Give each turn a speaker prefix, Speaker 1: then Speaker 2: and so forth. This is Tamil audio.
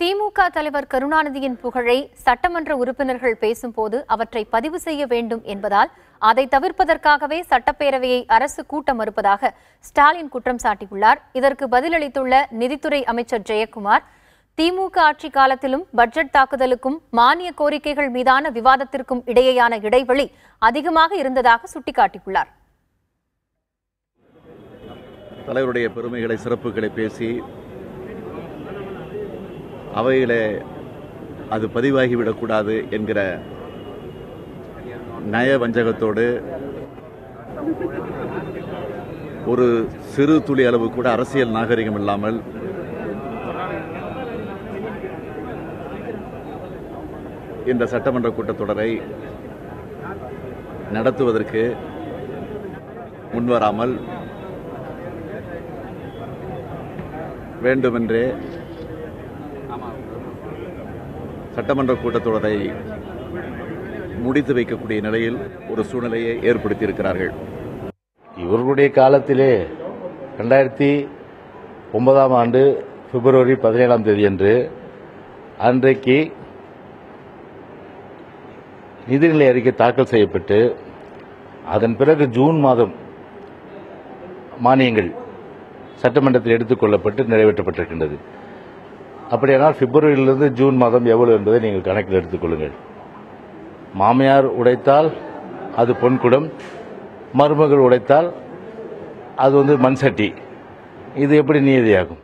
Speaker 1: திமுக தலைவர் கருணாநிதியின் புகழை சட்டமன்ற உறுப்பினர்கள் பேசும்போது அவற்றை பதிவு செய்ய வேண்டும் என்பதால் அதை தவிர்ப்பதற்காகவே சட்டப்பேரவையை அரசு கூட்ட மறுப்பதாக ஸ்டாலின் குற்றம் சாட்டியுள்ளார். இதற்கு பதிலளித்துள்ள நிதித்துறை அமைச்சர் ஜெயக்குமார், திமுக ஆட்சி காலத்திலும் பட்ஜெட் தாக்குதலுக்கும் மானிய கோரிக்கைகள் மீதான விவாதத்திற்கும் இடையேயான இடைவெளி அதிகமாக இருந்ததாக சுட்டிக்காட்டியுள்ளார்.
Speaker 2: தலைவருடைய பெருமைகளை, சிறப்புகளை பேசி அவையிலே அது பதிவாகிவிடக்கூடாது என்கிற நய வஞ்சகத்தோடு ஒரு சிறு துளி அளவு கூட அரசியல் நாகரிகம் இல்லாமல் இந்த சட்டமன்ற கூட்டத்தொடரை நடத்துவதற்கு முன்வராமல் வேண்டுமென்றே சட்டமன்ற கூட்டத்தொடரை முடித்து வைக்கக்கூடிய நிலையில் ஒரு சூழ்நிலையை ஏற்படுத்தியிருக்கிறார்கள்.
Speaker 3: இவர்களுடைய காலத்திலே 2009ஆம் ஆண்டு பிப்ரவரி 17ஆம் தேதி அன்றைக்கு நிதிநிலை அறிக்கை தாக்கல் செய்யப்பட்டு அதன் பிறகு ஜூன் மாதம் மானியங்கள் சட்டமன்றத்தில் எடுத்துக் கொள்ளப்பட்டு நிறைவேற்றப்பட்டிருக்கின்றது. அப்படியானால் பிப்ரவரியிலிருந்து ஜூன் மாதம் எவ்வளவு என்பதை நீங்கள் கணக்கில் எடுத்துக் கொள்ளுங்கள். மாமியார் உடைத்தால் அது பொன்குடம், மருமகள் உடைத்தால் அது மண் சட்டி. இது எப்படி நீதியாகும்?